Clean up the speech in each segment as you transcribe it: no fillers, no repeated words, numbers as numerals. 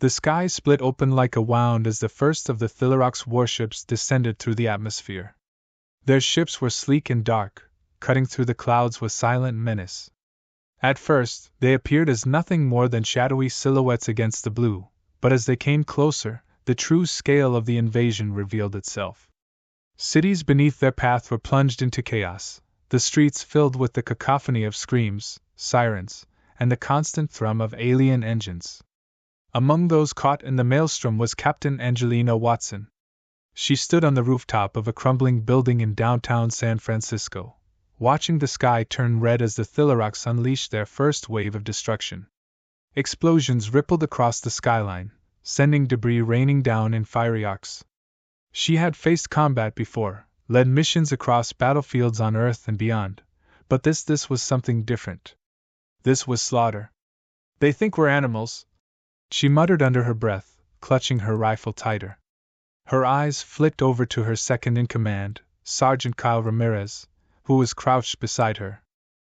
The sky split open like a wound as the first of the Thylarox warships descended through the atmosphere. Their ships were sleek and dark, cutting through the clouds with silent menace. At first, they appeared as nothing more than shadowy silhouettes against the blue, but as they came closer, the true scale of the invasion revealed itself. Cities beneath their path were plunged into chaos, the streets filled with the cacophony of screams, sirens, and the constant thrum of alien engines. Among those caught in the maelstrom was Captain Angelina Watson. She stood on the rooftop of a crumbling building in downtown San Francisco, watching the sky turn red as the Thylarox unleashed their first wave of destruction. Explosions rippled across the skyline, sending debris raining down in fiery arcs. She had faced combat before, led missions across battlefields on Earth and beyond, but this was something different. This was slaughter. "They think we're animals," she muttered under her breath, clutching her rifle tighter. Her eyes flicked over to her second-in-command, Sergeant Kyle Ramirez, who was crouched beside her.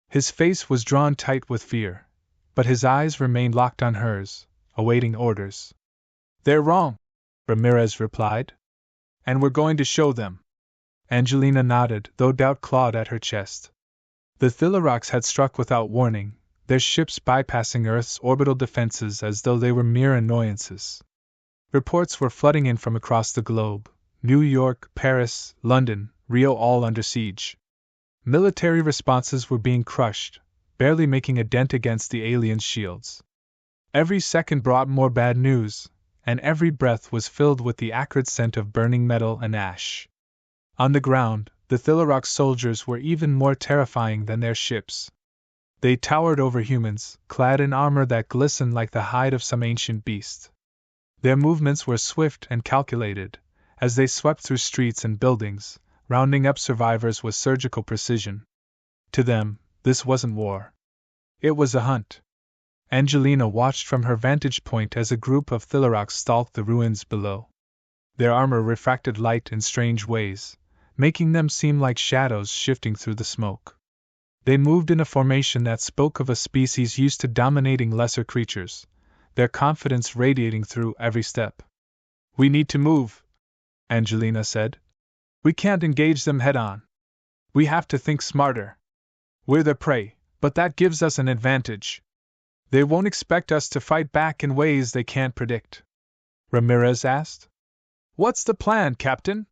His face was drawn tight with fear, but his eyes remained locked on hers, awaiting orders. "They're wrong," Ramirez replied. "And we're going to show them." Angelina nodded, though doubt clawed at her chest. The Thylarox had struck without warning, their ships bypassing Earth's orbital defenses as though they were mere annoyances. Reports were flooding in from across the globe, New York, Paris, London, Rio all under siege. Military responses were being crushed, barely making a dent against the aliens' shields. Every second brought more bad news, and every breath was filled with the acrid scent of burning metal and ash. On the ground, the Thylarox soldiers were even more terrifying than their ships. They towered over humans, clad in armor that glistened like the hide of some ancient beast. Their movements were swift and calculated, as they swept through streets and buildings, rounding up survivors with surgical precision. To them, this wasn't war. It was a hunt. Angelina watched from her vantage point as a group of Thylarox stalked the ruins below. Their armor refracted light in strange ways, making them seem like shadows shifting through the smoke. They moved in a formation that spoke of a species used to dominating lesser creatures, their confidence radiating through every step. "We need to move," Angelina said. "We can't engage them head-on. We have to think smarter. We're their prey, but that gives us an advantage. They won't expect us to fight back in ways they can't predict." Ramirez asked. "What's the plan, Captain?"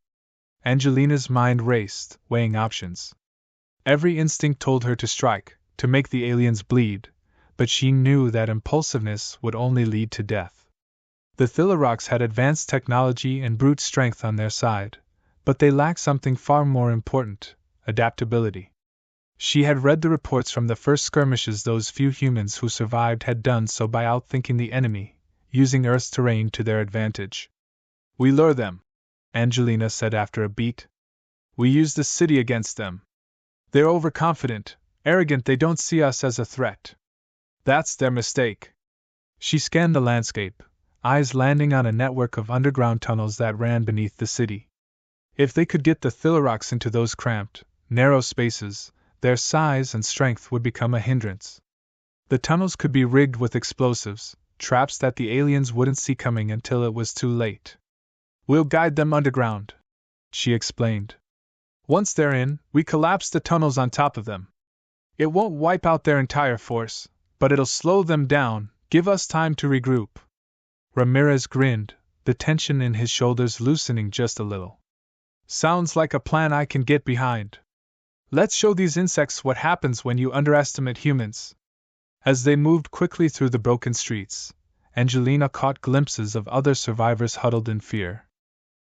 Angelina's mind raced, weighing options. Every instinct told her to strike, to make the aliens bleed, but she knew that impulsiveness would only lead to death. The Thylarox had advanced technology and brute strength on their side, but they lacked something far more important: adaptability. She had read the reports from the first skirmishes. Those few humans who survived had done so by outthinking the enemy, using Earth's terrain to their advantage. "We lure them," Angelina said after a beat. "We use the city against them. They're overconfident, arrogant, they don't see us as a threat. That's their mistake." She scanned the landscape, eyes landing on a network of underground tunnels that ran beneath the city. If they could get the Thylarox into those cramped, narrow spaces, their size and strength would become a hindrance. The tunnels could be rigged with explosives, traps that the aliens wouldn't see coming until it was too late. "We'll guide them underground," she explained. "Once they're in, we collapse the tunnels on top of them. It won't wipe out their entire force, but it'll slow them down, give us time to regroup." Ramirez grinned, the tension in his shoulders loosening just a little. "Sounds like a plan I can get behind. Let's show these insects what happens when you underestimate humans." As they moved quickly through the broken streets, Angelina caught glimpses of other survivors huddled in fear.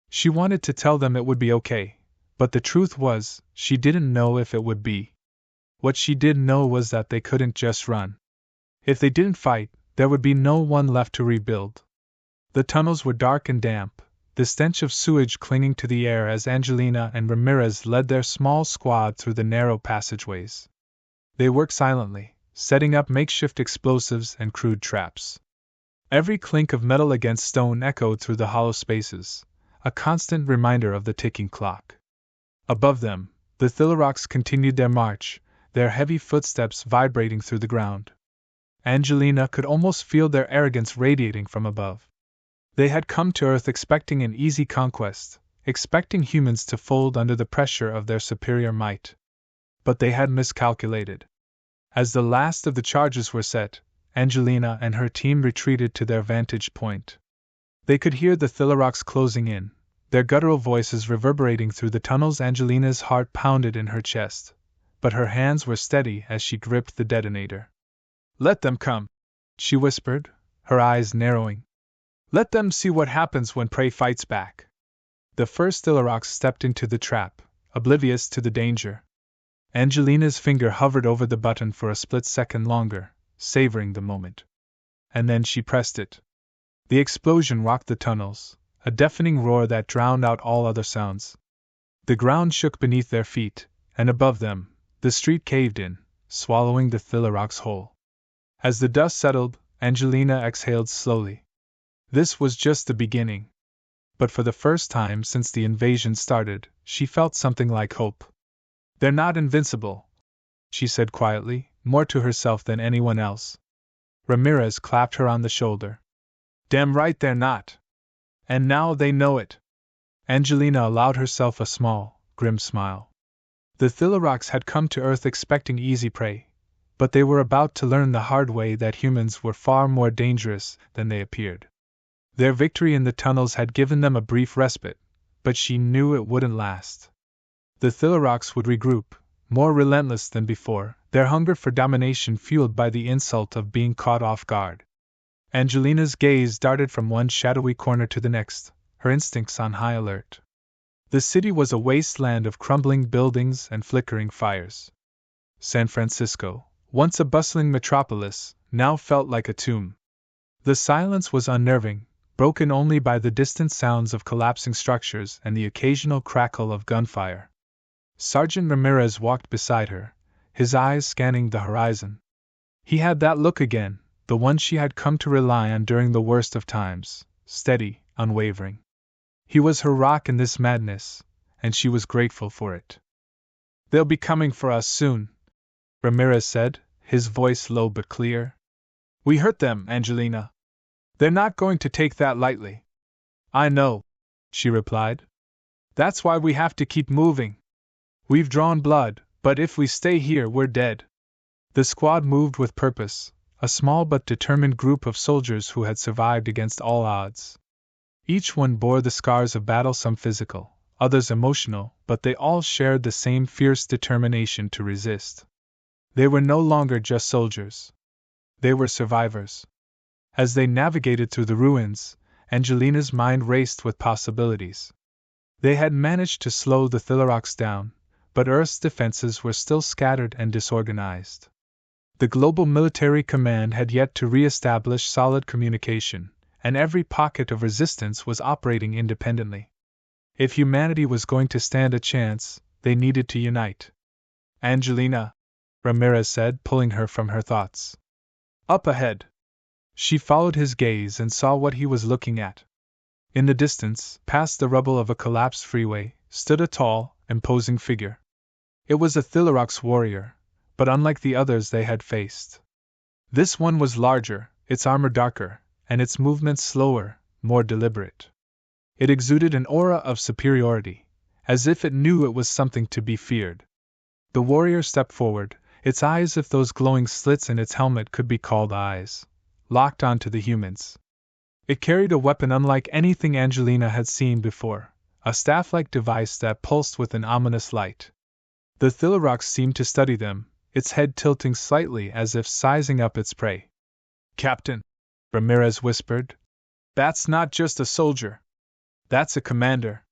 She wanted to tell them it would be okay, but the truth was, she didn't know if it would be. What she did know was that they couldn't just run. If they didn't fight, there would be no one left to rebuild. The tunnels were dark and damp, the stench of sewage clinging to the air as Angelina and Ramirez led their small squad through the narrow passageways. They worked silently, setting up makeshift explosives and crude traps. Every clink of metal against stone echoed through the hollow spaces, a constant reminder of the ticking clock. Above them, the Thylarox continued their march, their heavy footsteps vibrating through the ground. Angelina could almost feel their arrogance radiating from above. They had come to Earth expecting an easy conquest, expecting humans to fold under the pressure of their superior might. But they had miscalculated. As the last of the charges were set, Angelina and her team retreated to their vantage point. They could hear the Thylarox closing in, their guttural voices reverberating through the tunnels. Angelina's heart pounded in her chest, but her hands were steady as she gripped the detonator. "Let them come," she whispered, her eyes narrowing. "Let them see what happens when prey fights back." The first Thylarox stepped into the trap, oblivious to the danger. Angelina's finger hovered over the button for a split second longer, savoring the moment. And then she pressed it. The explosion rocked the tunnels, a deafening roar that drowned out all other sounds. The ground shook beneath their feet, and above them, the street caved in, swallowing the Thylarox whole. As the dust settled, Angelina exhaled slowly. This was just the beginning. But for the first time since the invasion started, she felt something like hope. "They're not invincible," she said quietly, more to herself than anyone else. Ramirez clapped her on the shoulder. "Damn right they're not. And now they know it." Angelina allowed herself a small, grim smile. The Thylarox had come to Earth expecting easy prey, but they were about to learn the hard way that humans were far more dangerous than they appeared. Their victory in the tunnels had given them a brief respite, but she knew it wouldn't last. The Thylarox would regroup, more relentless than before, their hunger for domination fueled by the insult of being caught off guard. Angelina's gaze darted from one shadowy corner to the next, her instincts on high alert. The city was a wasteland of crumbling buildings and flickering fires. San Francisco, once a bustling metropolis, now felt like a tomb. The silence was unnerving, broken only by the distant sounds of collapsing structures and the occasional crackle of gunfire. Sergeant Ramirez walked beside her, his eyes scanning the horizon. He had that look again, the one she had come to rely on during the worst of times, steady, unwavering. He was her rock in this madness, and she was grateful for it. "They'll be coming for us soon," Ramirez said, his voice low but clear. "We hurt them, Angelina. They're not going to take that lightly." "I know," she replied. "That's why we have to keep moving. We've drawn blood, but if we stay here, we're dead." The squad moved with purpose, a small but determined group of soldiers who had survived against all odds. Each one bore the scars of battle, some physical, others emotional, but they all shared the same fierce determination to resist. They were no longer just soldiers. They were survivors. As they navigated through the ruins, Angelina's mind raced with possibilities. They had managed to slow the Thylarox down, but Earth's defenses were still scattered and disorganized. The global military command had yet to re-establish solid communication, and every pocket of resistance was operating independently. If humanity was going to stand a chance, they needed to unite. "Angelina," Ramirez said, pulling her from her thoughts. "Up ahead." She followed his gaze and saw what he was looking at. In the distance, past the rubble of a collapsed freeway, stood a tall, imposing figure. It was a Thylarox warrior, but unlike the others they had faced. This one was larger, its armor darker, and its movements slower, more deliberate. It exuded an aura of superiority, as if it knew it was something to be feared. The warrior stepped forward, its eyes, if those glowing slits in its helmet could be called eyes, locked onto the humans. It carried a weapon unlike anything Angelina had seen before, a staff-like device that pulsed with an ominous light. The Thylarox seemed to study them, its head tilting slightly as if sizing up its prey. "Captain," Ramirez whispered, "that's not just a soldier. That's a commander."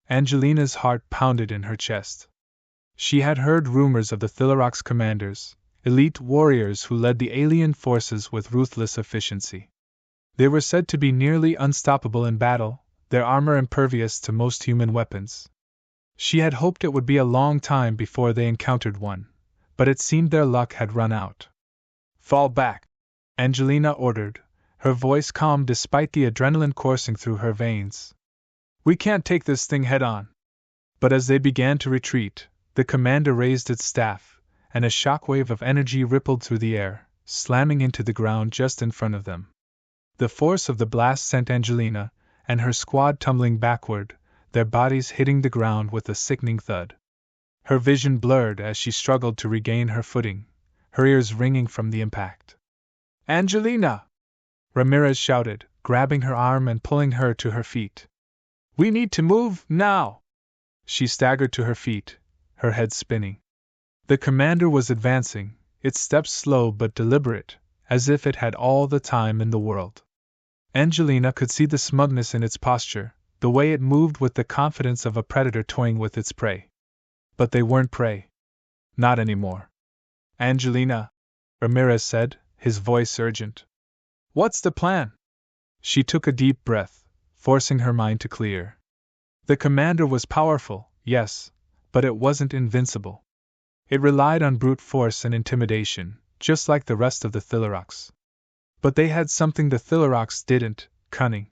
Angelina's heart pounded in her chest. She had heard rumors of the Thylarox commanders, elite warriors who led the alien forces with ruthless efficiency. They were said to be nearly unstoppable in battle, their armor impervious to most human weapons. She had hoped it would be a long time before they encountered one, but it seemed their luck had run out. "Fall back," Angelina ordered, her voice calm despite the adrenaline coursing through her veins. "We can't take this thing head on." But as they began to retreat, the commander raised its staff, and a shockwave of energy rippled through the air, slamming into the ground just in front of them. The force of the blast sent Angelina and her squad tumbling backward, their bodies hitting the ground with a sickening thud. Her vision blurred as she struggled to regain her footing, her ears ringing from the impact. "Angelina!" Ramirez shouted, grabbing her arm and pulling her to her feet. "We need to move, now!" She staggered to her feet, her head spinning. The commander was advancing, its steps slow but deliberate, as if it had all the time in the world. Angelina could see the smugness in its posture, the way it moved with the confidence of a predator toying with its prey. But they weren't prey. Not anymore. "Angelina," Ramirez said, his voice urgent. "What's the plan?" She took a deep breath, forcing her mind to clear. The commander was powerful, yes, but it wasn't invincible. It relied on brute force and intimidation, just like the rest of the Thylarox. But they had something the Thylarox didn't: cunning.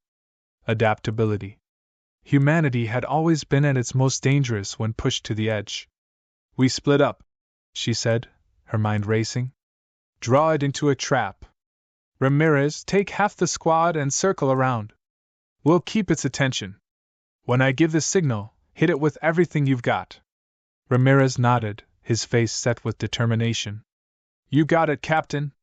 Adaptability. Humanity had always been at its most dangerous when pushed to the edge. "We split up," she said, her mind racing. "Draw it into a trap. Ramirez, take half the squad and circle around. We'll keep its attention. When I give the signal, hit it with everything you've got." Ramirez nodded, his face set with determination. "You got it, Captain."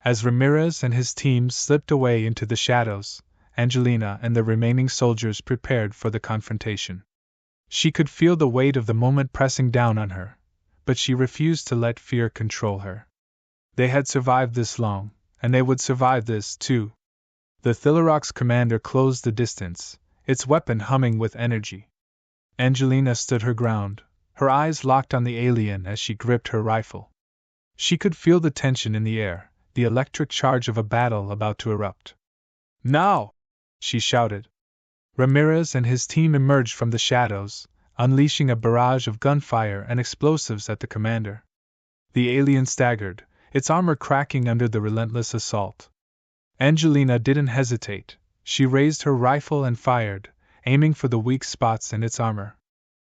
As Ramirez and his team slipped away into the shadows, Angelina and the remaining soldiers prepared for the confrontation. She could feel the weight of the moment pressing down on her, but she refused to let fear control her. They had survived this long, and they would survive this, too. The Thylarox commander closed the distance, its weapon humming with energy. Angelina stood her ground, her eyes locked on the alien as she gripped her rifle. She could feel the tension in the air, the electric charge of a battle about to erupt. "Now!" she shouted. Ramirez and his team emerged from the shadows, unleashing a barrage of gunfire and explosives at the commander. The alien staggered, its armor cracking under the relentless assault. Angelina didn't hesitate. She raised her rifle and fired, aiming for the weak spots in its armor.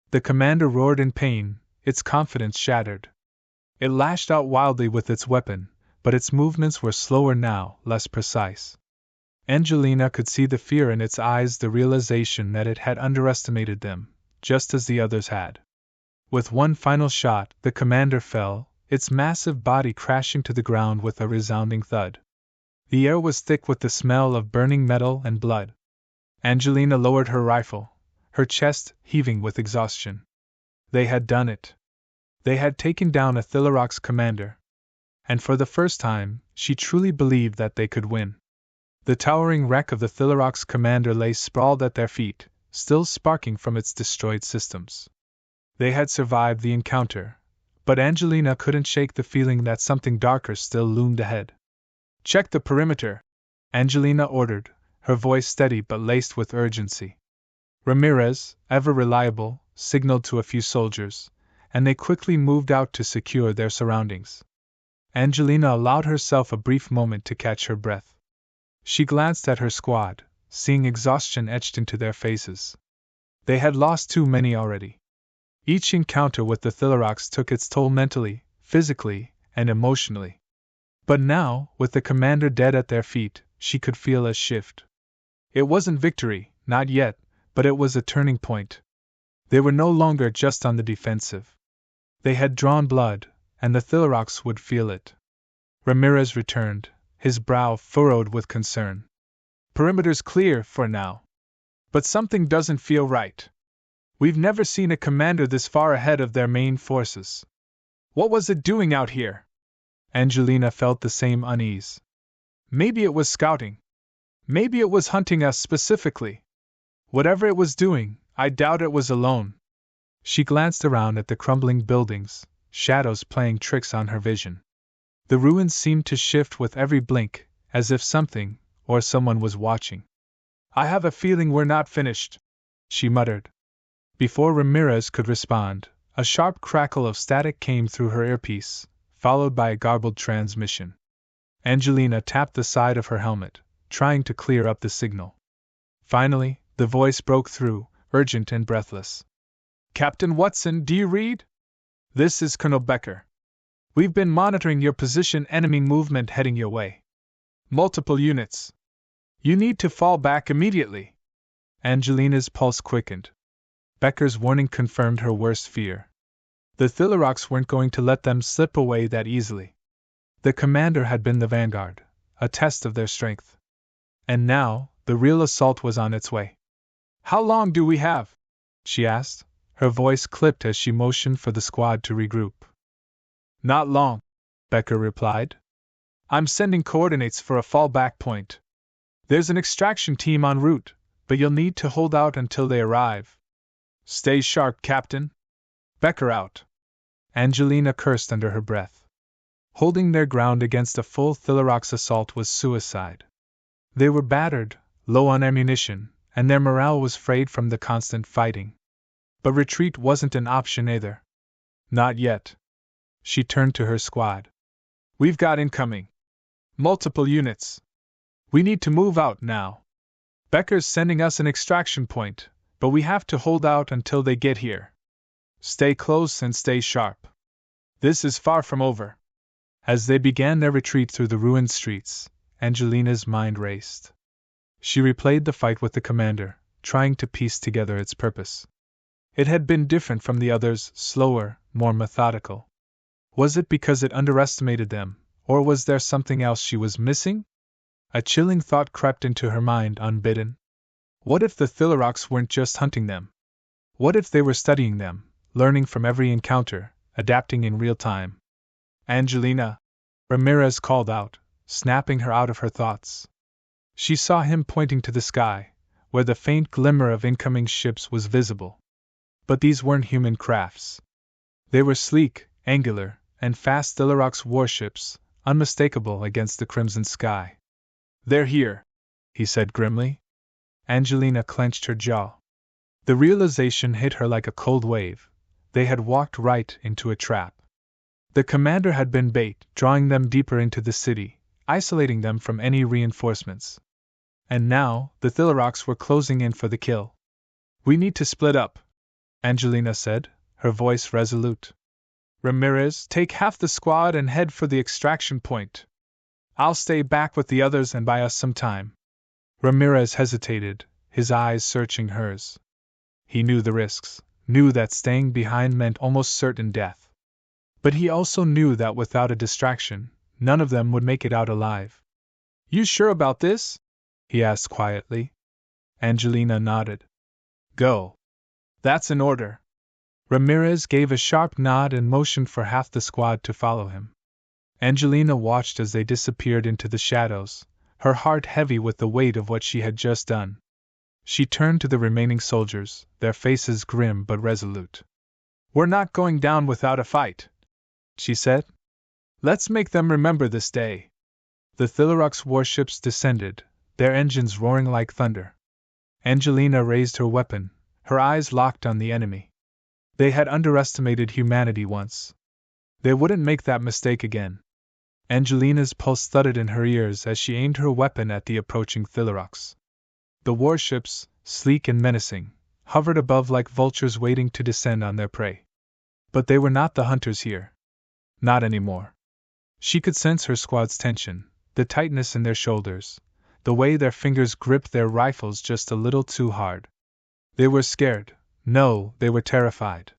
The commander roared in pain, its confidence shattered. It lashed out wildly with its weapon, but its movements were slower now, less precise. Angelina could see the fear in its eyes, the realization that it had underestimated them, just as the others had. With one final shot, the commander fell, its massive body crashing to the ground with a resounding thud. The air was thick with the smell of burning metal and blood. Angelina lowered her rifle, her chest heaving with exhaustion. They had done it. They had taken down a Thylarox commander. And for the first time, she truly believed that they could win. The towering wreck of the Thylarox commander lay sprawled at their feet, still sparking from its destroyed systems. They had survived the encounter, but Angelina couldn't shake the feeling that something darker still loomed ahead. "Check the perimeter," Angelina ordered, her voice steady but laced with urgency. Ramirez, ever reliable, signaled to a few soldiers, and they quickly moved out to secure their surroundings. Angelina allowed herself a brief moment to catch her breath. She glanced at her squad, seeing exhaustion etched into their faces. They had lost too many already. Each encounter with the Thylarox took its toll mentally, physically, and emotionally. But now, with the commander dead at their feet, she could feel a shift. It wasn't victory, not yet, but it was a turning point. They were no longer just on the defensive. They had drawn blood, and the Thylarox would feel it. Ramirez returned, his brow furrowed with concern. "Perimeter's clear for now. But something doesn't feel right. We've never seen a commander this far ahead of their main forces. What was it doing out here?" Angelina felt the same unease. "Maybe it was scouting. Maybe it was hunting us specifically. Whatever it was doing, I doubt it was alone." She glanced around at the crumbling buildings, shadows playing tricks on her vision. The ruins seemed to shift with every blink, as if something, or someone was watching. "I have a feeling we're not finished," she muttered. Before Ramirez could respond, a sharp crackle of static came through her earpiece, followed by a garbled transmission. Angelina tapped the side of her helmet, trying to clear up the signal. Finally, the voice broke through, urgent and breathless. "Captain Watson, do you read? This is Colonel Becker. We've been monitoring your position, enemy movement heading your way. Multiple units. You need to fall back immediately. Angelina's pulse quickened. Becker's warning confirmed her worst fear. The Thylarocs weren't going to let them slip away that easily. The commander had been the vanguard, a test of their strength. And now, the real assault was on its way. How long do we have? She asked, her voice clipped as she motioned for the squad to regroup. Not long, Becker replied. I'm sending coordinates for a fallback point. There's an extraction team en route, but you'll need to hold out until they arrive. Stay sharp, Captain. Becker out. Angelina cursed under her breath. Holding their ground against a full Thylarocs assault was suicide. They were battered, low on ammunition, and their morale was frayed from the constant fighting. But retreat wasn't an option either. Not yet. She turned to her squad. We've got incoming. Multiple units. We need to move out now. Becker's sending us an extraction point, but we have to hold out until they get here. Stay close and stay sharp. This is far from over. As they began their retreat through the ruined streets, Angelina's mind raced. She replayed the fight with the commander, trying to piece together its purpose. It had been different from the others, slower, more methodical. Was it because it underestimated them, or was there something else she was missing? A chilling thought crept into her mind unbidden. What if the Thylarocs weren't just hunting them? What if they were studying them, learning from every encounter, adapting in real time? Angelina, Ramirez called out, snapping her out of her thoughts. She saw him pointing to the sky, where the faint glimmer of incoming ships was visible. But these weren't human crafts. They were sleek, angular, and fast Thylarocs warships, unmistakable against the crimson sky. They're here, he said grimly. Angelina clenched her jaw. The realization hit her like a cold wave. They had walked right into a trap. The commander had been bait, drawing them deeper into the city, isolating them from any reinforcements. And now, the Thylarocs were closing in for the kill. We need to split up, Angelina said, her voice resolute. Ramirez, take half the squad and head for the extraction point. I'll stay back with the others and buy us some time. Ramirez hesitated, his eyes searching hers. He knew the risks, knew that staying behind meant almost certain death. But he also knew that without a distraction, none of them would make it out alive. You sure about this? He asked quietly. Angelina nodded. Go. That's an order. Ramirez gave a sharp nod and motioned for half the squad to follow him. Angelina watched as they disappeared into the shadows, her heart heavy with the weight of what she had just done. She turned to the remaining soldiers, their faces grim but resolute. We're not going down without a fight, she said. Let's make them remember this day. The Thylarocs warships descended, their engines roaring like thunder. Angelina raised her weapon, her eyes locked on the enemy. They had underestimated humanity once. They wouldn't make that mistake again. Angelina's pulse thudded in her ears as she aimed her weapon at the approaching Thylarocs. The warships, sleek and menacing, hovered above like vultures waiting to descend on their prey. But they were not the hunters here. Not anymore. She could sense her squad's tension, the tightness in their shoulders, the way their fingers gripped their rifles just a little too hard. They were scared. No, they were terrified.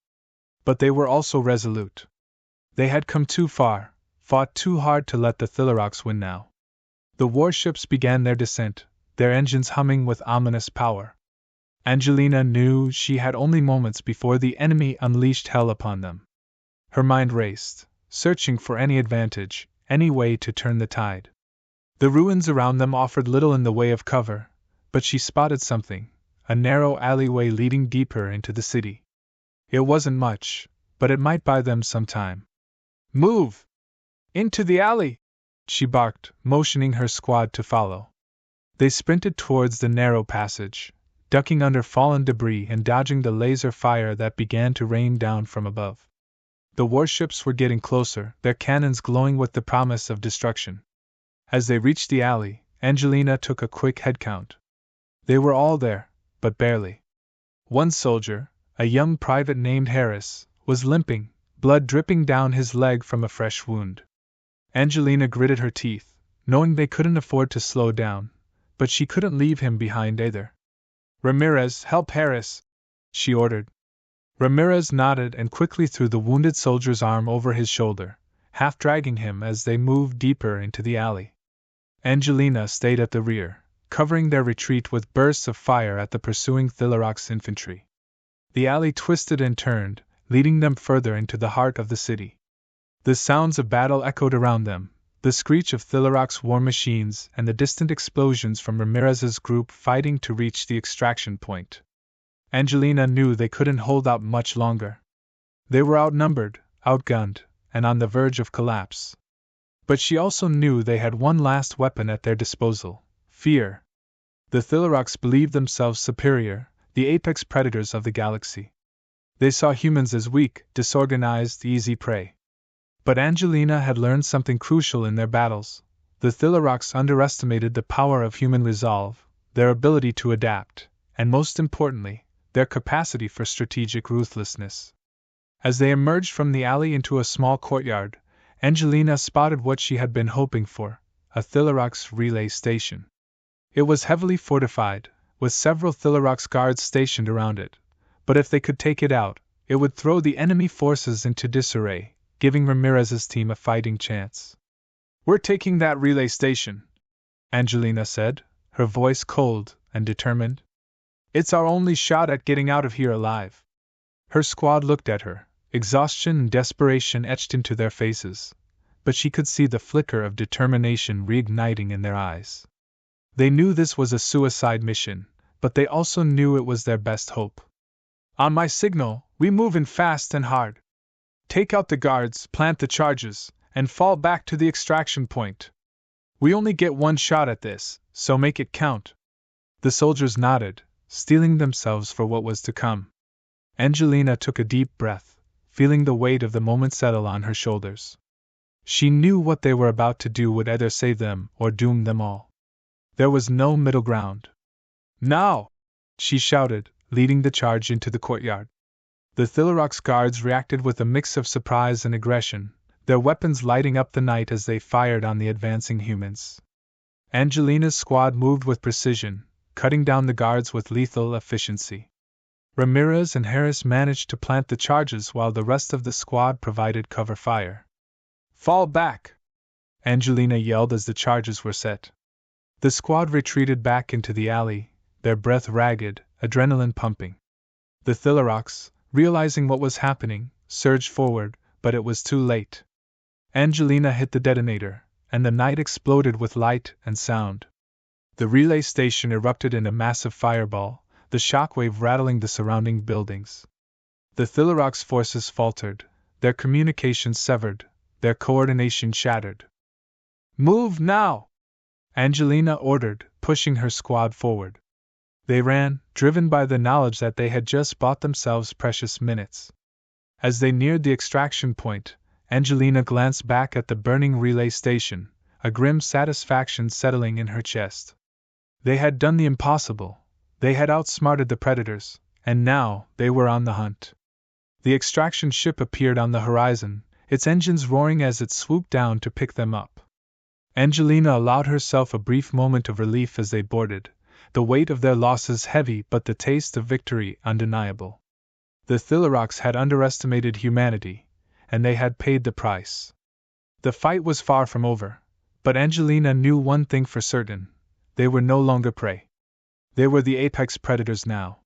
But they were also resolute. They had come too far, fought too hard to let the Thylarocs win now. The warships began their descent, their engines humming with ominous power. Angelina knew she had only moments before the enemy unleashed hell upon them. Her mind raced, searching for any advantage, any way to turn the tide. The ruins around them offered little in the way of cover, but she spotted something, a narrow alleyway leading deeper into the city. It wasn't much, but it might buy them some time. Move! Into the alley! She barked, motioning her squad to follow. They sprinted towards the narrow passage, ducking under fallen debris and dodging the laser fire that began to rain down from above. The warships were getting closer, their cannons glowing with the promise of destruction. As they reached the alley, Angelina took a quick head count. They were all there, but barely. One soldier, a young private named Harris, was limping, blood dripping down his leg from a fresh wound. Angelina gritted her teeth, knowing they couldn't afford to slow down. but she couldn't leave him behind either. "Ramirez, help Harris!" she ordered. Ramirez nodded and quickly threw the wounded soldier's arm over his shoulder, half dragging him as they moved deeper into the alley. Angelina stayed at the rear, covering their retreat with bursts of fire at the pursuing Thylarox infantry. The alley twisted and turned, leading them further into the heart of the city. The sounds of battle echoed around them, the screech of Thylarox war machines and the distant explosions from Ramirez's group fighting to reach the extraction point. Angelina knew they couldn't hold out much longer. They were outnumbered, outgunned, and on the verge of collapse. But she also knew they had one last weapon at their disposal: fear. The Thylarox believed themselves superior, the apex predators of the galaxy. They saw humans as weak, disorganized, easy prey. But Angelina had learned something crucial in their battles. The Thylarox underestimated the power of human resolve, their ability to adapt, and most importantly, their capacity for strategic ruthlessness. As they emerged from the alley into a small courtyard, Angelina spotted what she had been hoping for: a Thylarox relay station. It was heavily fortified, with several Thylarox guards stationed around it, but if they could take it out, it would throw the enemy forces into disarray, giving Ramirez's team a fighting chance. "We're taking that relay station," Angelina said, her voice cold and determined. "It's our only shot at getting out of here alive." Her squad looked at her, exhaustion and desperation etched into their faces, but she could see the flicker of determination reigniting in their eyes. They knew this was a suicide mission, but they also knew it was their best hope. "On my signal, we move in fast and hard. Take out the guards, plant the charges, and fall back to the extraction point. We only get one shot at this, so make it count." The soldiers nodded, steeling themselves for what was to come. Angelina took a deep breath, feeling the weight of the moment settle on her shoulders. She knew what they were about to do would either save them or doom them all. There was no middle ground. "Now!" she shouted, leading the charge into the courtyard. The Thylarox guards reacted with a mix of surprise and aggression, their weapons lighting up the night as they fired on the advancing humans. Angelina's squad moved with precision, cutting down the guards with lethal efficiency. Ramirez and Harris managed to plant the charges while the rest of the squad provided cover fire. "Fall back!" Angelina yelled as the charges were set. The squad retreated back into the alley, their breath ragged, adrenaline pumping. The Thylarox, realizing what was happening, surged forward, but it was too late. Angelina hit the detonator, and the night exploded with light and sound. The relay station erupted in a massive fireball, the shockwave rattling the surrounding buildings. The Thylarox forces faltered, their communications severed, their coordination shattered. "Move now!" Angelina ordered, pushing her squad forward. They ran, driven by the knowledge that they had just bought themselves precious minutes. As they neared the extraction point, Angelina glanced back at the burning relay station, a grim satisfaction settling in her chest. They had done the impossible. They had outsmarted the predators, and now they were on the hunt. The extraction ship appeared on the horizon, its engines roaring as it swooped down to pick them up. Angelina allowed herself a brief moment of relief as they boarded, the weight of their losses heavy but the taste of victory undeniable. The Thylarox had underestimated humanity, and they had paid the price. The fight was far from over, but Angelina knew one thing for certain: they were no longer prey. They were the apex predators now.